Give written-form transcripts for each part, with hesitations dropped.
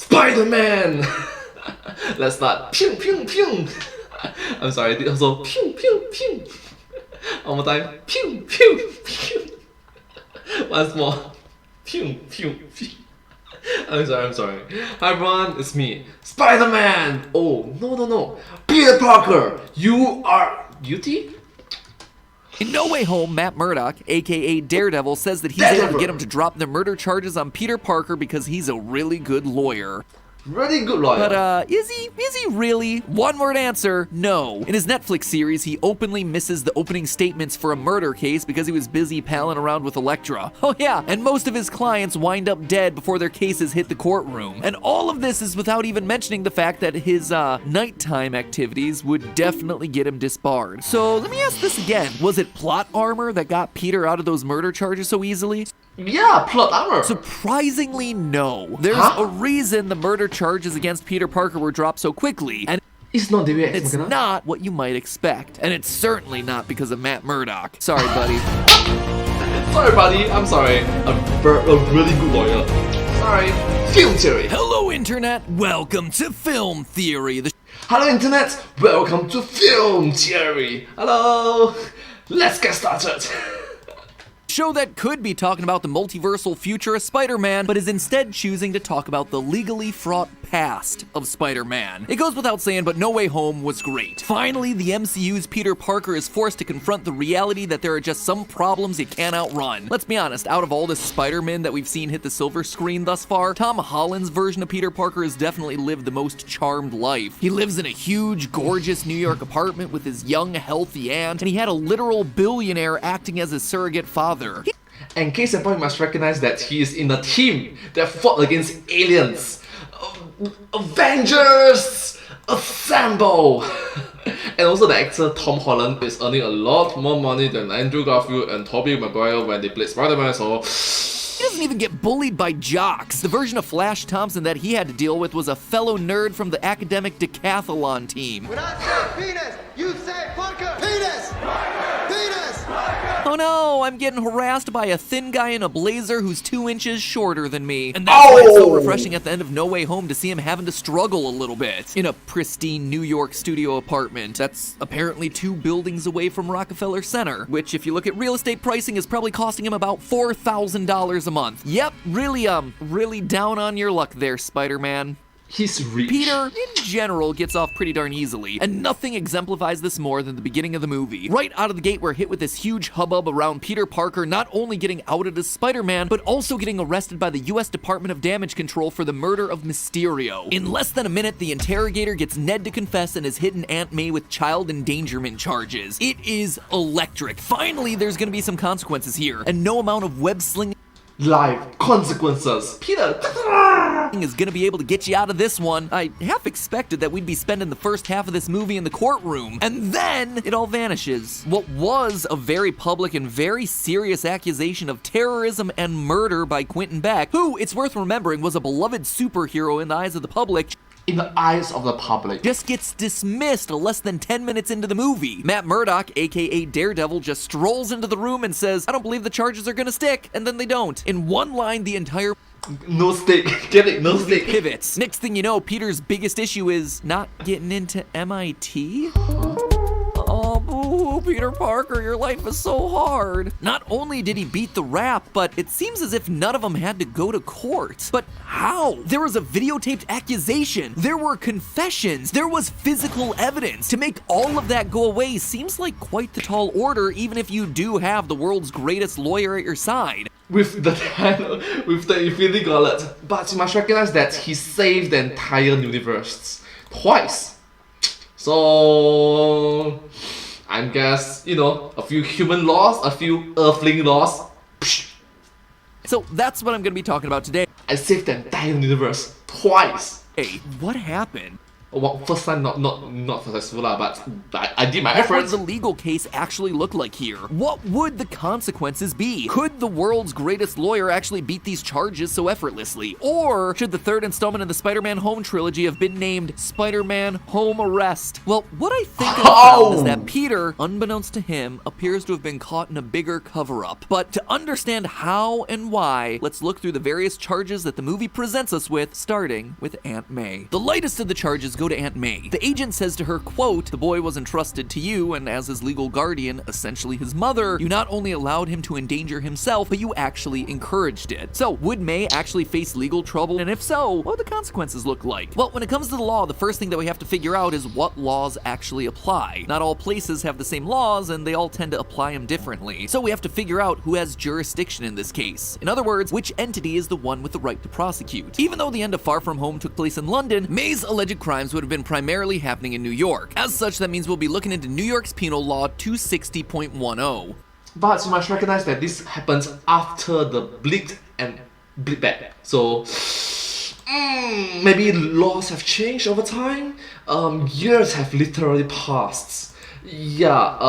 Spiderman! Let's start. Pew, pew, pew. I'm sorry, also pew, pew, pew. One more time. Pew, pew, pew. Once more. Pew, pew, pew. I'm sorry. Hi everyone, it's me, Spider-Man! Oh, no. Peter Parker, you are guilty? In No Way Home, Matt Murdock, aka Daredevil, says that he's able to get him to drop the murder charges on Peter Parker because he's a really good lawyer. Really good lawyer. But, is he really? One word answer, no. In his Netflix series, he openly misses the opening statements for a murder case because he was busy palling around with Elektra. Oh yeah, and most of his clients wind up dead before their cases hit the courtroom. And all of this is without even mentioning the fact that his, nighttime activities would definitely get him disbarred. So, let me ask this again. Was it plot armor that got Peter out of those murder charges so easily? Yeah, plot armor. Surprisingly, no. There's a reason the murder charges against Peter Parker were dropped so quickly, and it's not the way it's not what you might expect. And it's certainly not because of Matt Murdock. Sorry, buddy. Sorry, buddy. I'm sorry. I'm a really good lawyer. Sorry. Film theory. Hello, Internet. Welcome to Film Theory. Hello, Internet. Welcome to Film Theory. Hello. Let's get started. Show that could be talking about the multiversal future of Spider-Man, but is instead choosing to talk about the legally fraught past of Spider-Man. It goes without saying, but No Way Home was great. Finally, the MCU's Peter Parker is forced to confront the reality that there are just some problems you can't outrun. Let's be honest, out of all the Spider-Man that we've seen hit the silver screen thus far, Tom Holland's version of Peter Parker has definitely lived the most charmed life. He lives in a huge, gorgeous New York apartment with his young, healthy aunt, and he had a literal billionaire acting as his surrogate father. And case in point, you must recognize that he is in a team that fought against aliens. Avengers! Assemble! And also the actor Tom Holland is earning a lot more money than Andrew Garfield and Tobey Maguire when they played Spider-Man, so... He doesn't even get bullied by jocks. The version of Flash Thompson that he had to deal with was a fellow nerd from the academic decathlon team. When I say penis, you say Parker! Penis! Penis! Oh no, I'm getting harassed by a thin guy in a blazer who's 2 inches shorter than me. And that's why it's so refreshing at the end of No Way Home to see him having to struggle a little bit. In a pristine New York studio apartment that's apparently 2 buildings away from Rockefeller Center, which if you look at real estate pricing is probably costing him about $4,000 a month. Yep, really down on your luck there, Spider-Man. He's rich. Peter, in general, gets off pretty darn easily, and nothing exemplifies this more than the beginning of the movie. Right out of the gate, we're hit with this huge hubbub around Peter Parker not only getting outed as Spider-Man, but also getting arrested by the US Department of Damage Control for the murder of Mysterio. In less than a minute, the interrogator gets Ned to confess and has hidden Aunt May with child endangerment charges. It is electric. Finally, there's gonna be some consequences here, and no amount of web slinging Life consequences. Peter is gonna be able to get you out of this one. I half expected that we'd be spending the first half of this movie in the courtroom, and then it all vanishes. What was a very public and very serious accusation of terrorism and murder by Quentin Beck, who, it's worth remembering, was a beloved superhero in the eyes of the public, in the eyes of the public, just gets dismissed less than 10 minutes into the movie. Matt Murdock, aka Daredevil, just strolls into the room and says, "I don't believe the charges are gonna stick," and then they don't. In one line, the entire no stick. Get it? No stick. Pivots. Next thing you know, Peter's biggest issue is not getting into MIT. Oh, boo, Peter Parker, your life is so hard. Not only did he beat the rap, but it seems as if none of them had to go to court. But how? There was a videotaped accusation. There were confessions. There was physical evidence. To make all of that go away seems like quite the tall order, even if you do have the world's greatest lawyer at your side. With the Infinity Gauntlet. But you must recognize that he saved the entire universe. Twice. So, I guess, a few human laws, a few earthling laws. So that's what I'm gonna be talking about today. I saved the entire universe. Twice. Hey, what happened? Well, first time not successful lah, but I did my What would efforts. the legal case actually look like here? What would the consequences be? Could the world's greatest lawyer actually beat these charges so effortlessly? Or should the third installment in the Spider-Man Home trilogy have been named Spider-Man Home Arrest? Well, what I think I found is that Peter, unbeknownst to him, appears to have been caught in a bigger cover-up. But to understand how and why, let's look through the various charges that the movie presents us with, starting with Aunt May. The lightest of the charges go to Aunt May. The agent says to her, quote, "The boy was entrusted to you, and as his legal guardian, essentially his mother, you not only allowed him to endanger himself, but you actually encouraged it." So, would May actually face legal trouble? And if so, what would the consequences look like? Well, when it comes to the law, the first thing that we have to figure out is what laws actually apply. Not all places have the same laws, and they all tend to apply them differently. So we have to figure out who has jurisdiction in this case. In other words, which entity is the one with the right to prosecute. Even though the end of Far From Home took place in London, May's alleged crimes would have been primarily happening in New York. As such, that means we'll be looking into New York's Penal Law 260.10. But you must recognize that this happens after the Bleed and Bleed Back. So, maybe laws have changed over time. Years have literally passed. Yeah,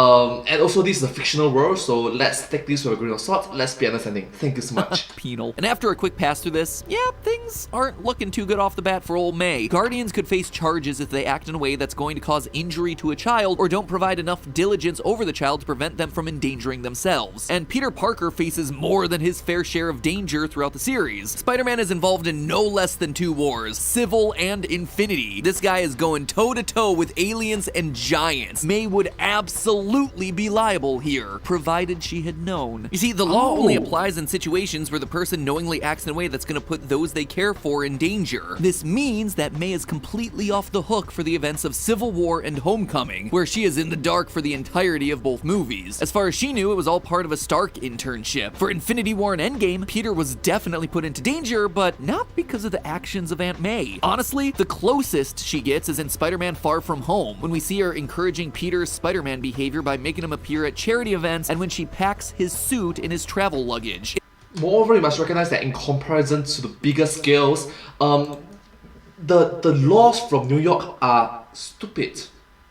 and also this is a fictional world, so let's take this with a grain of salt. Let's be understanding. Thank you so much. Penal. And after a quick pass through this, yeah, things aren't looking too good off the bat for old May. Guardians could face charges if they act in a way that's going to cause injury to a child or don't provide enough diligence over the child to prevent them from endangering themselves. And Peter Parker faces more than his fair share of danger throughout the series. Spider-Man is involved in no less than 2 wars, Civil and Infinity. This guy is going toe-to-toe with aliens and giants. May would absolutely be liable here, provided she had known. You see, the law only applies in situations where the person knowingly acts in a way that's going to put those they care for in danger. This means that May is completely off the hook for the events of Civil War and Homecoming, where she is in the dark for the entirety of both movies. As far as she knew, it was all part of a Stark internship. For Infinity War and Endgame, Peter was definitely put into danger, but not because of the actions of Aunt May. Honestly, the closest she gets is in Spider-Man Far From Home, when we see her encouraging Peter's Spider-Man behavior by making him appear at charity events and when she packs his suit in his travel luggage. Moreover, you must recognize that in comparison to the bigger scales, the laws from New York are stupid.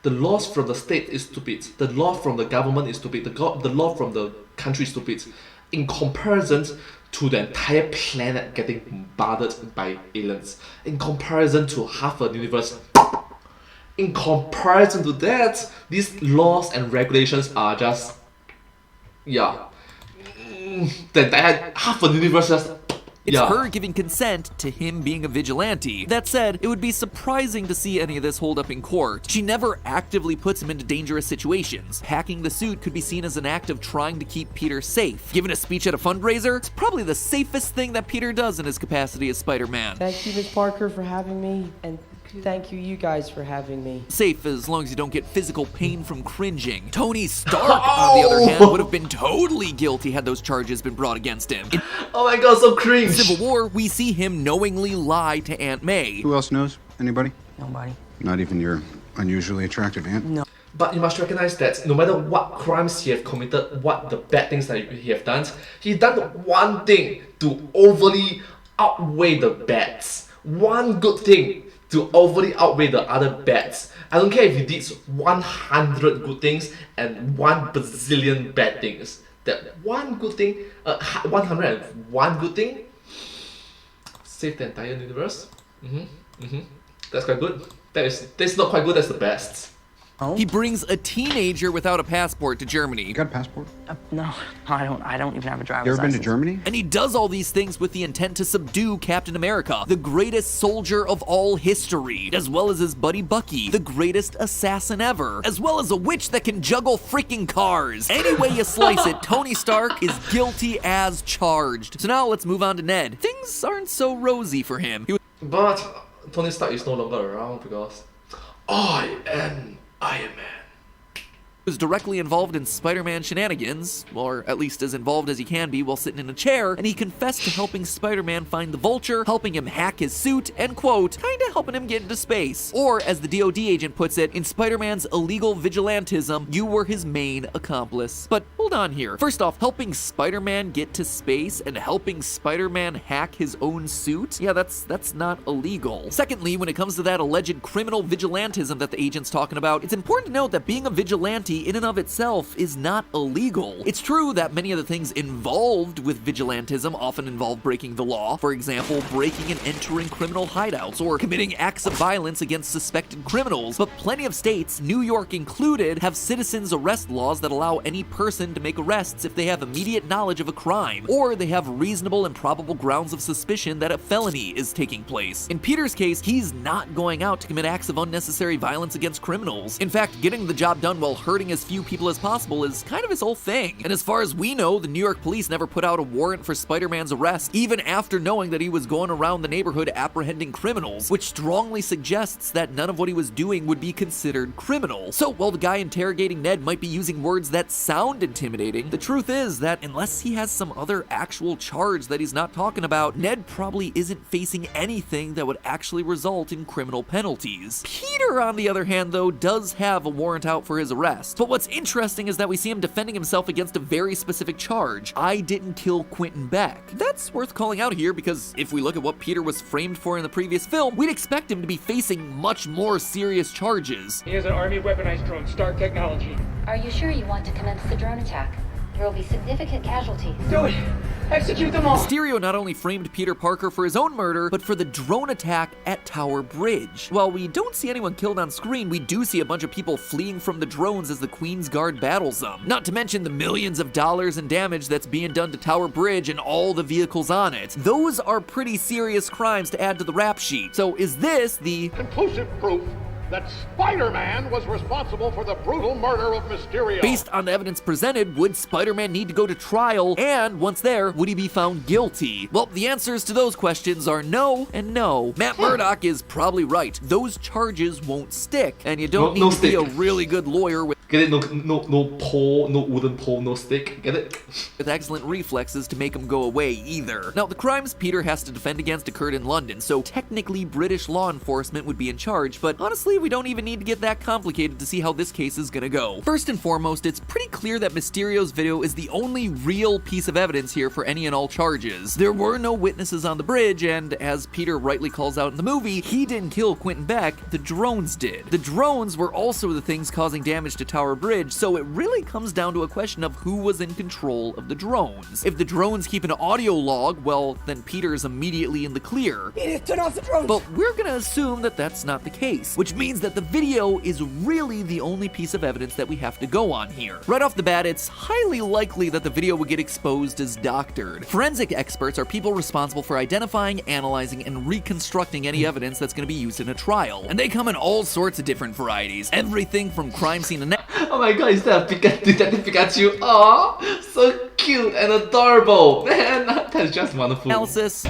The laws from the state is stupid. The law from the government is stupid. The law from the country is stupid. In comparison to the entire planet getting bombarded by aliens. In comparison to half a universe. In comparison to that, these laws and regulations are just, yeah, the entire half a universe just, It's yeah. her giving consent to him being a vigilante. That said, it would be surprising to see any of this hold up in court. She never actively puts him into dangerous situations. Packing the suit could be seen as an act of trying to keep Peter safe. Giving a speech at a fundraiser, it's probably the safest thing that Peter does in his capacity as Spider-Man. Thank you, Miss Parker, for having me, and thank you guys for having me. Safe as long as you don't get physical pain from cringing. Tony Stark, on the other hand, would have been totally guilty had those charges been brought against him. In Oh my god, so cringe! Civil War, we see him knowingly lie to Aunt May. Who else knows? Anybody? Nobody. Not even your unusually attractive aunt? No. But you must recognize that no matter what crimes he have committed, what the bad things that he have done, he done one thing to overly outweigh the bads. One good thing to overly outweigh the other bads. I don't care if he did 100 good things and 1 bazillion bad things. That one good thing, 101 good thing, save the entire universe. That's quite good. That's not quite good, that's the best. He brings a teenager without a passport to Germany. You got a passport? No, I don't even have a driver's You ever been to license. Germany? And he does all these things with the intent to subdue Captain America, the greatest soldier of all history, as well as his buddy Bucky, the greatest assassin ever, as well as a witch that can juggle freaking cars. Any way you slice it, Tony Stark is guilty as charged. So now let's move on to Ned. Things aren't so rosy for him. He But Tony Stark is no longer around because I am Iron Man. was directly involved in Spider-Man shenanigans, or at least as involved as he can be while sitting in a chair, and he confessed to helping Spider-Man find the Vulture, helping him hack his suit, and quote, kinda helping him get into space. Or, as the DoD agent puts it, in Spider-Man's illegal vigilantism, you were his main accomplice. But hold on here. First off, helping Spider-Man get to space and helping Spider-Man hack his own suit? Yeah, that's not illegal. Secondly, when it comes to that alleged criminal vigilantism that the agent's talking about, it's important to note that being a vigilante in and of itself is not illegal. It's true that many of the things involved with vigilantism often involve breaking the law. For example, breaking and entering criminal hideouts or committing acts of violence against suspected criminals. But plenty of states, New York included, have citizens arrest laws that allow any person to make arrests if they have immediate knowledge of a crime, or they have reasonable and probable grounds of suspicion that a felony is taking place. In Peter's case, he's not going out to commit acts of unnecessary violence against criminals. In fact, getting the job done while hurting as few people as possible is kind of his whole thing. And as far as we know, the New York police never put out a warrant for Spider-Man's arrest, even after knowing that he was going around the neighborhood apprehending criminals, which strongly suggests that none of what he was doing would be considered criminal. So while the guy interrogating Ned might be using words that sound intimidating, the truth is that unless he has some other actual charge that he's not talking about, Ned probably isn't facing anything that would actually result in criminal penalties. Peter, on the other hand, though, does have a warrant out for his arrest. But what's interesting is that we see him defending himself against a very specific charge. I didn't kill Quentin Beck. That's worth calling out here because if we look at what Peter was framed for in the previous film, we'd expect him to be facing much more serious charges. He has an army weaponized drone, Stark technology. Are you sure you want to commence the drone attack? There will be significant casualties. Do it! Execute them all! Mysterio not only framed Peter Parker for his own murder, but for the drone attack at Tower Bridge. While we don't see anyone killed on screen, we do see a bunch of people fleeing from the drones as the Queen's Guard battles them. Not to mention the millions of dollars in damage that's being done to Tower Bridge and all the vehicles on it. Those are pretty serious crimes to add to the rap sheet. So is this the conclusive proof that Spider-Man was responsible for the brutal murder of Mysterio? Based on the evidence presented, would Spider-Man need to go to trial? And once there, would he be found guilty? Well, the answers to those questions are no and no. Matt Murdock is probably right. Those charges won't stick, and you don't need to be a really good lawyer with Get it? No pole, no wooden pole, no stick. Get it? with excellent reflexes to make them go away either. Now, the crimes Peter has to defend against occurred in London, so technically British law enforcement would be in charge, but honestly, we don't even need to get that complicated to see how this case is gonna go. First and foremost, it's pretty clear that Mysterio's video is the only real piece of evidence here for any and all charges. There were no witnesses on the bridge, and as Peter rightly calls out in the movie, he didn't kill Quentin Beck, the drones did. The drones were also the things causing damage to Tower Bridge, so it really comes down to a question of who was in control of the drones. If the drones keep an audio log, well, then Peter's immediately in the clear. Turn off the drones! But we're gonna assume that that's not the case, which means that the video is really the only piece of evidence that we have to go on here. Right off the bat, it's highly likely that the video would get exposed as doctored. Forensic experts are people responsible for identifying, analyzing, and reconstructing any evidence that's gonna be used in a trial. And they come in all sorts of different varieties. Everything from crime scene Oh my god, is that Detective Pikachu? Aww, so cute and adorable. Man, that's just wonderful. analysis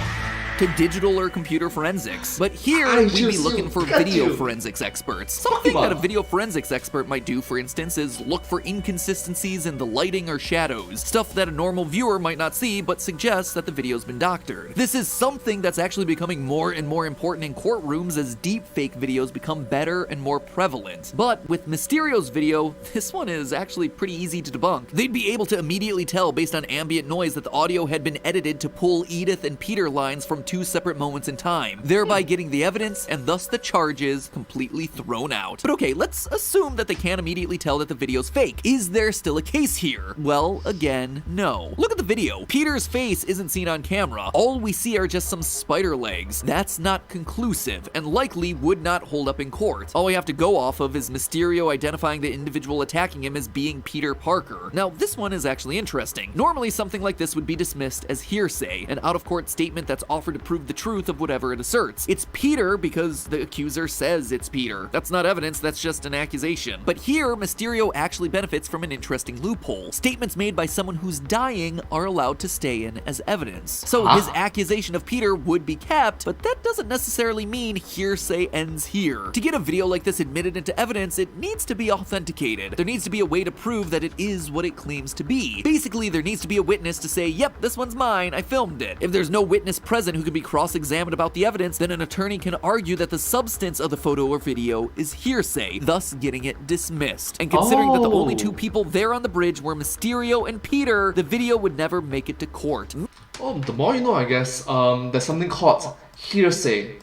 to digital or computer forensics. But here, I we'd be just looking for got video you. forensics experts. Something Pokemon. that a video forensics expert might do, for instance, is look for inconsistencies in the lighting or shadows, stuff that a normal viewer might not see, but suggests that the video's been doctored. This is something that's actually becoming more and more important in courtrooms as deepfake videos become better and more prevalent. But with Mysterio's video, this one is actually pretty easy to debunk. They'd be able to immediately tell based on ambient noise that the audio had been edited to pull Edith and Peter lines from two separate moments in time, thereby getting the evidence and thus the charges completely thrown out. But okay, let's assume that they can't immediately tell that the video's fake. Is there still a case here? Well, again, no. Look at the video. Peter's face isn't seen on camera. All we see are just some spider legs. That's not conclusive, and likely would not hold up in court. All we have to go off of is Mysterio identifying the individual attacking him as being Peter Parker. Now, this one is actually interesting. Normally, something like this would be dismissed as hearsay, an out-of-court statement that's offered to prove the truth of whatever it asserts. It's Peter because the accuser says it's Peter. That's not evidence, that's just an accusation. But here, Mysterio actually benefits from an interesting loophole. Statements made by someone who's dying are allowed to stay in as evidence. So his accusation of Peter would be kept, but that doesn't necessarily mean hearsay ends here. To get a video like this admitted into evidence, it needs to be authenticated. There needs to be a way to prove that it is what it claims to be. Basically, there needs to be a witness to say, yep, this one's mine, I filmed it. If there's no witness present who who can be cross-examined about the evidence, then an attorney can argue that the substance of the photo or video is hearsay, thus getting it dismissed. And considering that the only two people there on the bridge were Mysterio and Peter, the video would never make it to court. Oh, the more you know, I guess. There's something called hearsay.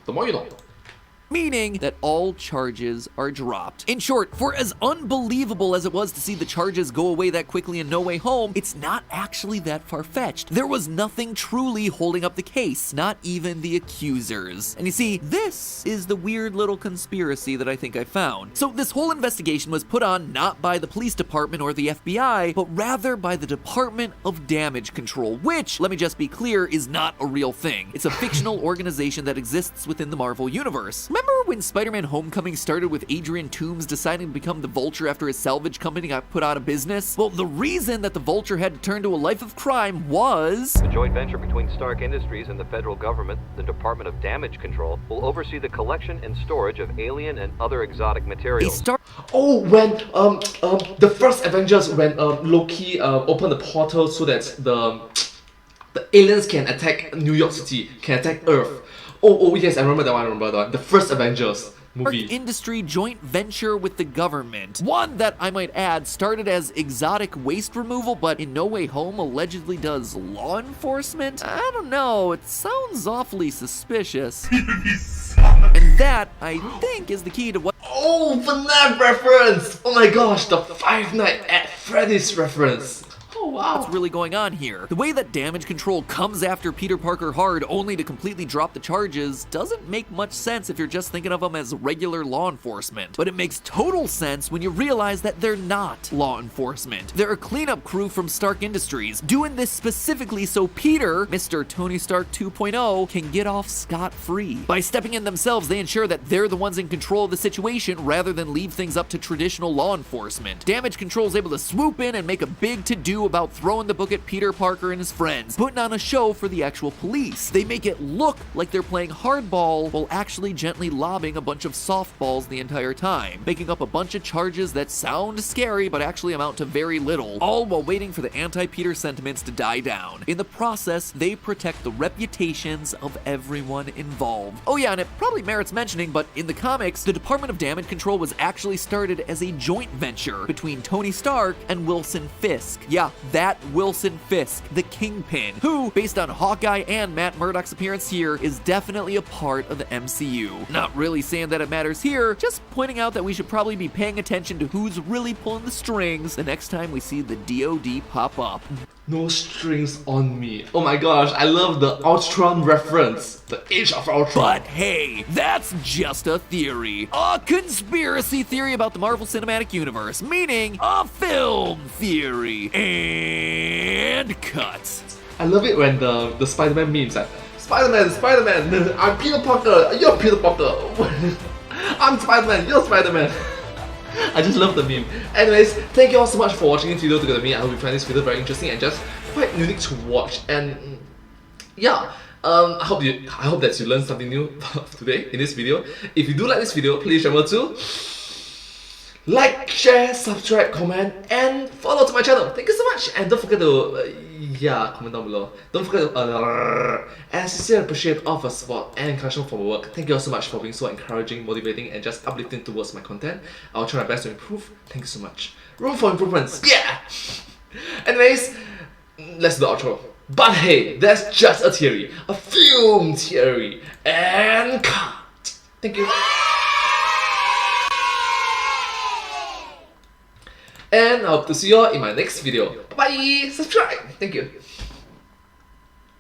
The more you know. Meaning that all charges are dropped. In short, for as unbelievable as it was to see the charges go away that quickly in No Way Home, it's not actually that far-fetched. There was nothing truly holding up the case, not even the accusers. And you see, this is the weird little conspiracy that I think I found. So this whole investigation was put on not by the police department or the FBI, but rather by the Department of Damage Control, which, let me just be clear, is not a real thing. It's a fictional organization that exists within the Marvel Universe. Remember when Spider-Man Homecoming started with Adrian Toomes deciding to become the Vulture after his salvage company got put out of business? Well, the reason that the Vulture had to turn to a life of crime was... The joint venture between Stark Industries and the federal government, the Department of Damage Control, will oversee the collection and storage of alien and other exotic materials. Oh, when the first Avengers, when Loki opened the portal so that the aliens can attack New York City, can attack Earth. Oh yes, I remember that one, The first Avengers movie. Stark Industry joint venture with the government. One that, I might add, started as exotic waste removal, but in No Way Home allegedly does law enforcement? I don't know, it sounds awfully suspicious. And that, I think, is the key to what— Oh, FNAF reference! Oh my gosh, the Five Nights at Freddy's reference. Oh wow. What's really going on here? The way that Damage Control comes after Peter Parker hard only to completely drop the charges doesn't make much sense if you're just thinking of them as regular law enforcement. But it makes total sense when you realize that they're not law enforcement. They're a cleanup crew from Stark Industries, doing this specifically so Peter, Mr. Tony Stark 2.0, can get off scot-free. By stepping in themselves, they ensure that they're the ones in control of the situation rather than leave things up to traditional law enforcement. Damage Control is able to swoop in and make a big to-do about throwing the book at Peter Parker and his friends, putting on a show for the actual police. They make it look like they're playing hardball while actually gently lobbing a bunch of softballs the entire time, making up a bunch of charges that sound scary but actually amount to very little, all while waiting for the anti-Peter sentiments to die down. In the process, they protect the reputations of everyone involved. Oh yeah, and it probably merits mentioning, but in the comics, the Department of Damage Control was actually started as a joint venture between Tony Stark and Wilson Fisk. Yeah, that Wilson Fisk, the Kingpin, who, based on Hawkeye and Matt Murdock's appearance here, is definitely a part of the MCU. Not really saying that it matters here, just pointing out that we should probably be paying attention to who's really pulling the strings the next time we see the DOD pop up. No strings on me. Oh my gosh, I love the Ultron reference. The Age of Ultron. But hey, that's just a theory. A conspiracy theory about the Marvel Cinematic Universe, meaning a film theory. And cut. I love it when the Spider-Man memes like, Spider-Man, I'm Peter Parker, you're Peter Parker. I'm Spider-Man, you're Spider-Man. I just love the meme. Anyways, thank you all so much for watching this video together with me. I hope you find this video very interesting and just quite unique to watch. And yeah, I hope that you learned something new today in this video. If you do like this video, please remember to like, share, subscribe, comment, and follow to my channel. Thank you so much, and don't forget to comment down below. Don't forget to and sincerely appreciate all of your support and encouragement for my work. Thank you all so much for being so encouraging, motivating, and just uplifting towards my content. I'll try my best to improve. Thank you so much. Room for improvements, yeah. Anyways, let's do the outro. But hey, that's just a theory, a film theory, and cut. Thank you. And I hope to see you all in my next video. Bye bye! Subscribe! Thank you.